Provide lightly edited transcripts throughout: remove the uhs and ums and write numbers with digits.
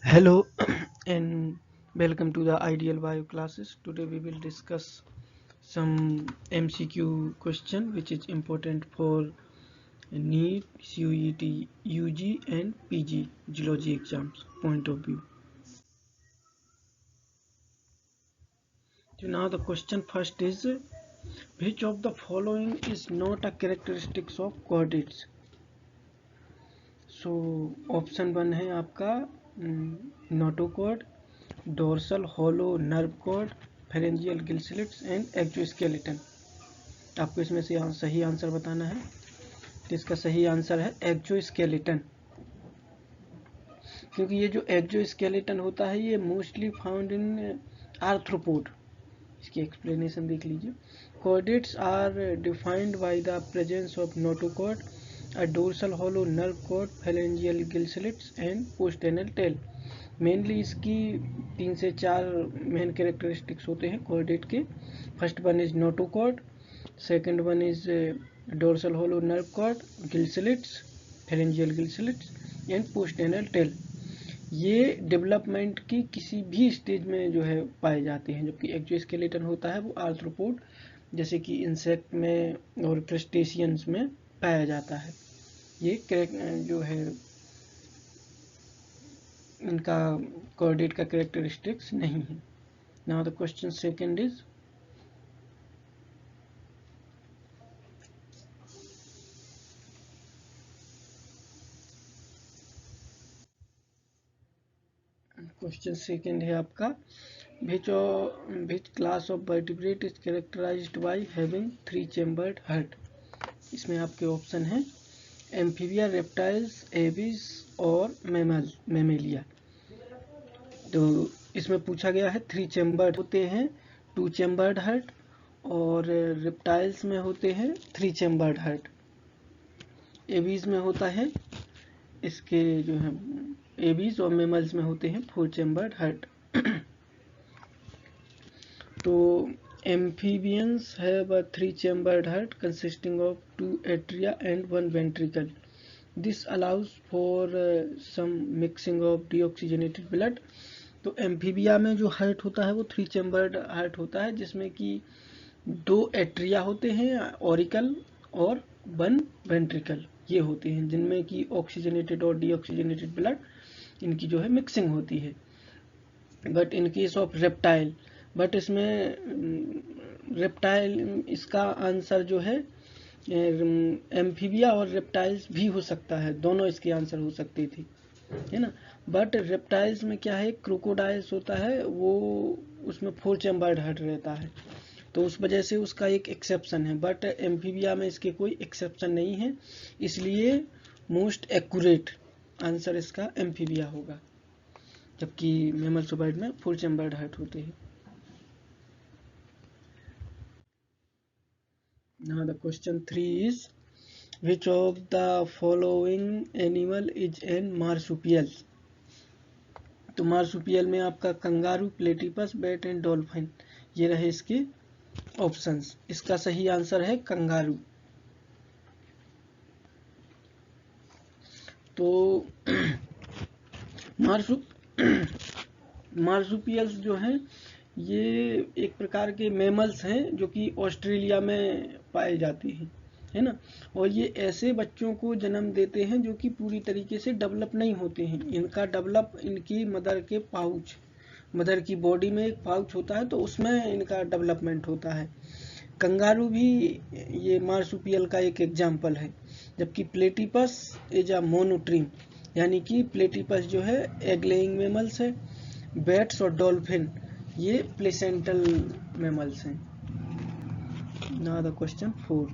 Hello and welcome to the Ideal Bio classes. Today we will discuss some MCQ question which is important for NEET, CUET, UG and PG geology exams point of view. So now the question first is, which of the following is not a characteristics of chordates? So option 1 है आपका notochord, dorsal hollow nerve cord, pharyngeal gill slits and exoskeleton. आपको इसमें से सही answer बताना है। तो इसका सही आंसर है एक्सोस्केलेटन, क्योंकि ये जो एक्सोस्केलेटन होता है ये मोस्टली फाउंड इन आर्थ्रोपोड। इसकी एक्सप्लेनेशन देख लीजिए। Chordates are defined by the presence of notochord, a dorsal hollow nerve cord, phalangeal gill slits and posternal tail। Mainly इसकी 3 से 4 मेन कैरेक्टरिस्टिक्स होते हैं कॉर्डेट के। First one is notochord, second one is dorsal hollow nerve cord, gill slits, phalangeal gill slits and postanal tail. ये development की किसी भी stage में जो है पाए जाते हैं, जबकि एक्सोस्केलेटन होता है वो आर्थ्रोपोड जैसे कि इंसेक्ट में और क्रस्टेशियंस में पाया जाता है। ये जो है इनका कॉर्डेट का कैरेक्टरिस्टिक्स नहीं है। Now the question second is, question second है आपका, which class of vertebrate is characterized by having 3 chambered heart। इसमें आपके ऑप्शन है एम्फीबिया, रेप्टाइल्स, एविस और मेमेलिया। तो इसमें पूछा गया है 3 चैम्बर्ड होते हैं 2 चैम्बर्ड हार्ट, और रेप्टाइल्स में होते हैं 3 चैम्बर्ड हार्ट, एविस में होता है इसके जो है एविस, और मेमल्स में होते हैं 4 चैम्बर्ड हार्ट। तो amphibians have a 3 chambered heart consisting of 2 atria and 1 ventricle। This allows for some mixing of deoxygenated blood। तो एम्फीबिया में जो हार्ट होता है वो 3 चैम्बर्ड हार्ट होता है, जिसमें कि 2 एट्रिया होते हैं ऑरिकल और 1 वेंट्रिकल ये होते हैं, जिनमें कि ऑक्सीजनेटेड और डीऑक्सीजनेटेड ब्लड इनकी जो है मिक्सिंग होती है। But in case of reptile, but इसमें रेप्टाइल इसका आंसर जो है एम्फीबिया और रेप्टाइल्स भी हो सकता है, दोनों इसके आंसर हो सकती थी, है ना। बट रेप्टाइल्स में क्या है, क्रोकोडाइल्स होता है वो उसमें 4 चैम्बर्ड हार्ट रहता है, तो उस वजह से उसका एक एक्सेप्शन है। बट एम्फीबिया में इसके कोई एक्सेप्शन नहीं है, इसलिए मोस्ट एक्यूरेट आंसर इसका एम्फीबिया होगा, जबकि मेमल्सोबाइड में 4 चैम्बर्ड हार्ट होते हैं। Now the question 3 is, which of the following animal is an marsupial। तो मार्सुपियल में आपका kangaroo, platypus, bat and dolphin ये रहे इसके ऑप्शंस। इसका सही आंसर है कंगारू। तो मार्सुपियल्स जो हैं ये एक प्रकार के मैमल्स हैं जो कि ऑस्ट्रेलिया में पाए जाते हैं, है ना। और ये ऐसे बच्चों को जन्म देते हैं जो कि पूरी तरीके से डेवलप नहीं होते हैं। इनका डेवलप इनकी मदर के पाउच, मदर की बॉडी में एक पाउच होता है, तो उसमें इनका डेवलपमेंट होता है। कंगारू भी ये मार्सुपियल का एक एग्जाम्पल है, जबकि प्लेटिपस इज अ मोनोट्रीम, यानी कि प्लेटिपस जो है एग लेइंग मैमल्स है। बैट्स और डॉल्फिन ये प्लेसेंटल मैमल्स हैं। Now the question 4,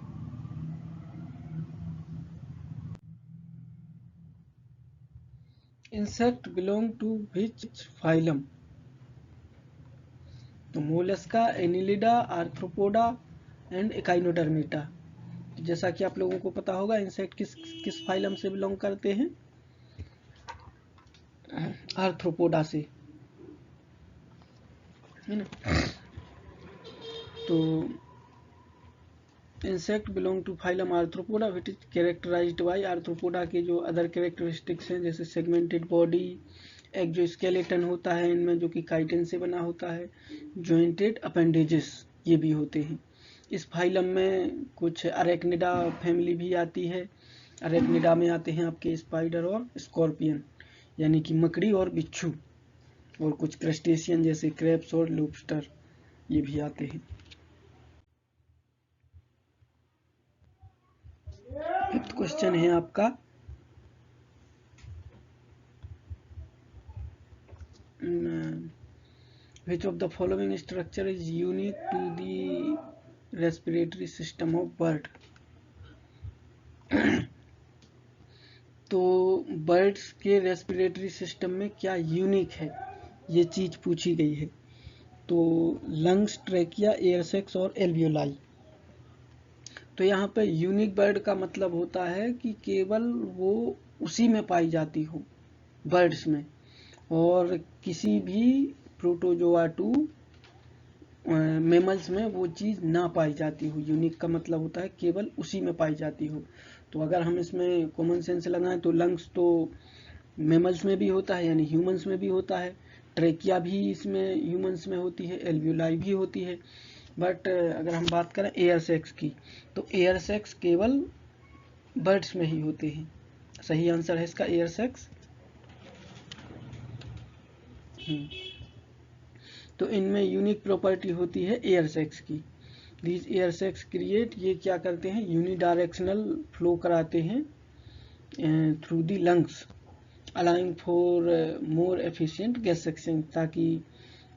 insect belong to which phylum. तो Mollusca, Annelida, Arthropoda and Echinodermata. जैसा कि आप लोगों को पता होगा इंसेक्ट किस फाइलम से बिलोंग करते हैं, आर्थ्रोपोडा से, है ना। तो insect belong to phylum Arthropoda which is characterized by, Arthropoda के जो अदर कैरेक्टरिस्टिक्स हैं जैसे सेगमेंटेड बॉडी, एक्सोस्केलेटन होता है इनमें, जो कि काइटिन से बना होता है। जॉइंटेड अपेंडेजेस ये भी होते हैं। इस फाइलम में कुछ अरेक्निडा फैमिली भी आती है। अरेक्निडा में आते हैं आपके स्पाइडर और स्कॉर्पियन, यानी कि मकड़ी और बिच्छू, और कुछ क्रस्टेशियन जैसे क्रैब्स और लॉबस्टर ये भी आते हैं। फिफ्थ क्वेश्चन है आपका, which of the following structure is unique to the respiratory system of bird? तो बर्ड्स के रेस्पिरेटरी सिस्टम में क्या यूनिक है, ये चीज पूछी गई है। तो लंग्स, ट्रैकिया, एयर सैक्स और एल्वियोलाई। तो यहाँ पे यूनिक बर्ड का मतलब होता है कि केवल वो उसी में पाई जाती हो, बर्ड्स में, और किसी भी प्रोटोजोआ टू मेमल्स में वो चीज़ ना पाई जाती हो। यूनिक का मतलब होता है केवल उसी में पाई जाती हो। तो अगर हम इसमें कॉमन सेंस लगाएं तो लंग्स तो मेमल्स में भी होता है, यानी ह्यूमंस में भी होता है। ट्रेकिया भी इसमें ह्यूमंस में होती है, एल्वियोलाई भी होती है। बट अगर हम बात करें एयर सैक्स की, तो एयर सैक्स केवल बर्ड्स में ही होते हैं। सही आंसर है इसका एयर सैक्स। तो इनमें यूनिक प्रॉपर्टी होती है एयर सैक्स की। दीज एयर सैक्स क्रिएट, ये क्या करते हैं, यूनिडायरेक्शनल फ्लो कराते हैं through the lungs, allowing for more efficient gas exchange, ताकि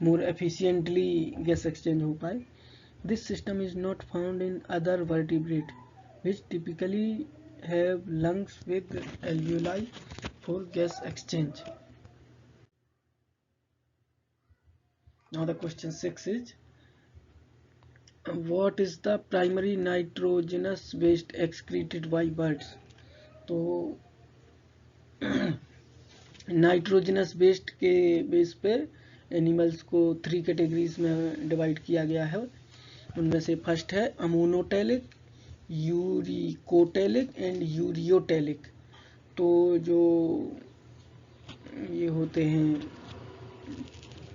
मोर एफिशिएंटली गैस एक्सचेंज हो पाए। This system is not found in other vertebrate which typically have lungs with alveoli for gas exchange. Now the question 6 is, what is the primary nitrogenous waste excreted by birds? तो nitrogenous waste के base पे animals को 3 categories में divide किया गया है। उनमें से फर्स्ट है अमोनोटेलिक, यूरिकोटेलिक एंड यूरियोटेलिक। तो जो ये होते हैं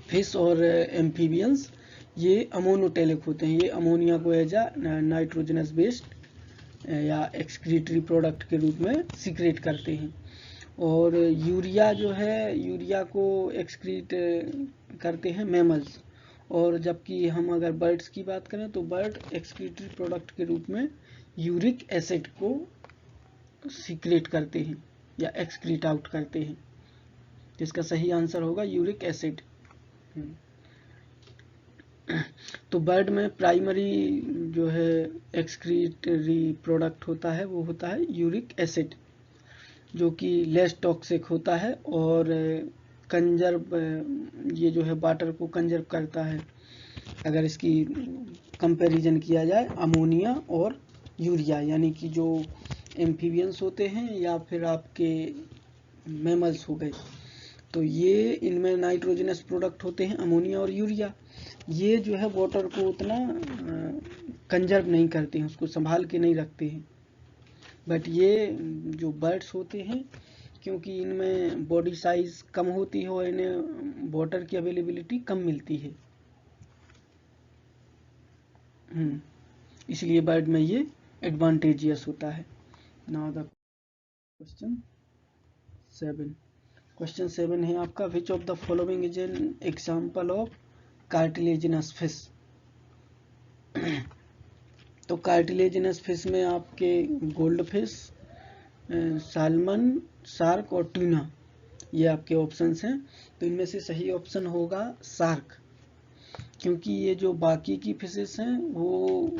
फिश और एम्फीबियंस, ये अमोनोटेलिक होते हैं। ये अमोनिया को एज आ नाइट्रोजनस वेस्ट या एक्सक्रीटरी प्रोडक्ट के रूप में सीक्रेट करते हैं। और यूरिया जो है, यूरिया को एक्सक्रीट करते हैं मैमल्स। और जबकि हम अगर बर्ड्स की बात करें तो बर्ड एक्सक्रीटरी प्रोडक्ट के रूप में यूरिक एसिड को सीक्रेट करते हैं या एक्सक्रीट आउट करते हैं। जिसका सही आंसर होगा यूरिक एसिड। तो बर्ड में प्राइमरी जो है एक्सक्रीटरी प्रोडक्ट होता है वो होता है यूरिक एसिड, जो कि लेस टॉक्सिक होता है और कंजर्व, ये जो है वाटर को कंजर्व करता है। अगर इसकी कंपैरिजन किया जाए अमोनिया और यूरिया, यानी कि जो एम्फीबियंस होते हैं या फिर आपके मैमल्स हो गए, तो ये इनमें नाइट्रोजनस प्रोडक्ट होते हैं अमोनिया और यूरिया। ये जो है वाटर को उतना कंजर्व नहीं करते हैं, उसको संभाल के नहीं रखते हैं। बट ये जो बर्ड्स होते हैं, क्योंकि इनमें बॉडी साइज कम होती है और इन्हें वाटर की अवेलेबिलिटी कम मिलती है, इसलिए बर्ड में ये एडवांटेजियस होता है। Now the question 7। क्वेश्चन 7 है आपका, which of the following is an example of cartilaginous fish? तो कार्टिलेजिनस फिश में आपके गोल्ड फिश, सालमन, शार्क और ट्यूना, ये आपके ऑप्शंस हैं। तो इनमें से सही ऑप्शन होगा शार्क, क्योंकि ये जो बाकी की फिशेस हैं वो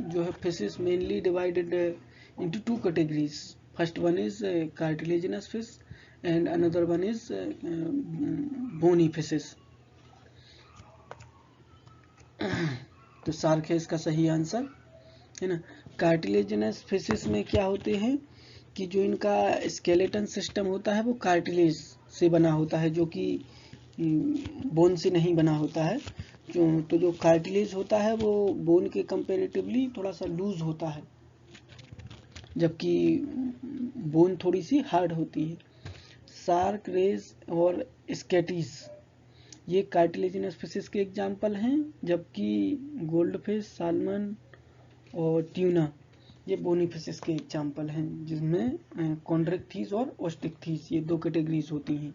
जो है fishes mainly divided into 2 categories. First one is cartilaginous fish and another one is bony fishes. तो शार्क है इसका सही आंसर, है ना। कार्टिलेजिनस फिशेस में क्या होते हैं कि जो इनका स्केलेटन सिस्टम होता है वो कार्टिलेज से बना होता है, जो कि बोन से नहीं बना होता है। तो जो कार्टिलेज होता है वो बोन के कंपेरेटिवली थोड़ा सा लूज होता है, जबकि बोन थोड़ी सी हार्ड होती है। शार्क, रेज और स्केटीज ये कार्टिलेजिनस फिशेस के एग्जाम्पल हैं, जबकि गोल्डफिश, सालमन और ट्यूना ये बोनी फिशेस के एग्जाम्पल हैं, जिसमें कॉन्ड्रेक्थीज और ओस्टिकथीज ये दो कैटेगरीज होती हैं।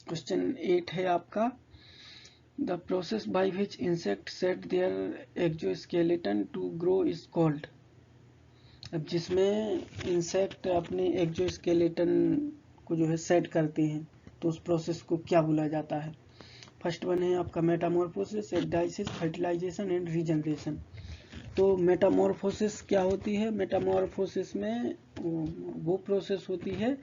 क्वेश्चन 8 है आपका, the process by which insect set their exoskeleton to grow is called. अब जिसमें इंसेक्ट अपने एक्सोस्केलेटन को जो है सेट करते हैं, तो उस प्रोसेस को क्या बोला जाता है। फर्स्ट वन है आपका मेटामॉर्फोसिस, एडाइसिस, फर्टिलाइजेशन एंड रीजनरेशन। तो मेटामॉर्फोसिस क्या होती है। मेटामॉर्फोसिस में वो प्रोसेस होती है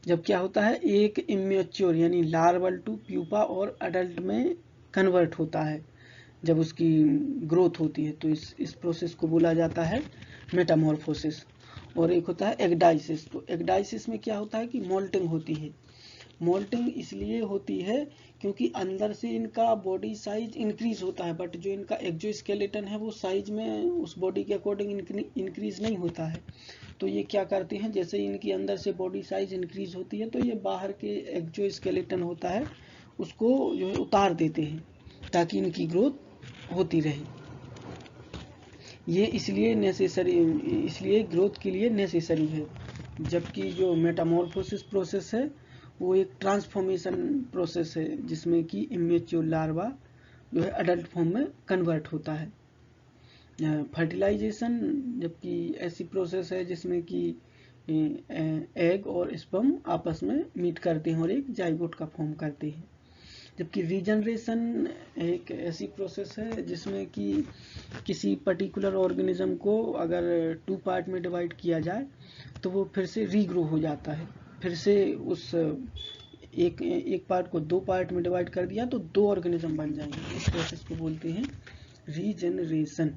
जब क्या होता है, एक इमेच्योर यानी लार्वल टू प्यूपा और अडल्ट में कन्वर्ट होता है, जब उसकी ग्रोथ होती है, तो इस प्रोसेस को बोला जाता है मेटामॉर्फोसिस। और एक होता है एग्डाइसिस। तो एग्डाइसिस में क्या होता है कि मोल्टिंग होती है। मोल्टिंग इसलिए होती है क्योंकि अंदर से इनका बॉडी साइज इंक्रीज होता है, बट जो इनका एक्सोस्केलेटन है वो साइज में उस बॉडी के अकॉर्डिंग इंक्रीज नहीं होता है। तो ये क्या करते हैं, जैसे इनकी अंदर से बॉडी साइज इंक्रीज होती है, तो ये बाहर के एक्सोस्केलेटन होता है उसको जो है उतार देते हैं, ताकि इनकी ग्रोथ होती रहे। ये इसलिए ग्रोथ के लिए नेसेसरी है। जबकि जो मेटामॉर्फोसिस प्रोसेस है वो एक ट्रांसफॉर्मेशन प्रोसेस है, जिसमें कि इमेच्योर लार्वा जो है अडल्ट फॉर्म में कन्वर्ट होता है। फर्टिलाइजेशन जबकि ऐसी प्रोसेस है जिसमें कि एग और स्पर्म आपस में मीट करते हैं और एक जाइगोट का फॉर्म करते हैं। जबकि रीजनरेशन एक ऐसी प्रोसेस है जिसमें कि किसी पर्टिकुलर ऑर्गेनिज्म को अगर 2 पार्ट में डिवाइड किया जाए तो वो फिर से रीग्रो हो जाता है। फिर से उस एक पार्ट को 2 पार्ट में डिवाइड कर दिया तो 2 ऑर्गेनिज्म बन जाएंगे। इस प्रोसेस को बोलते हैं रीजनरेशन।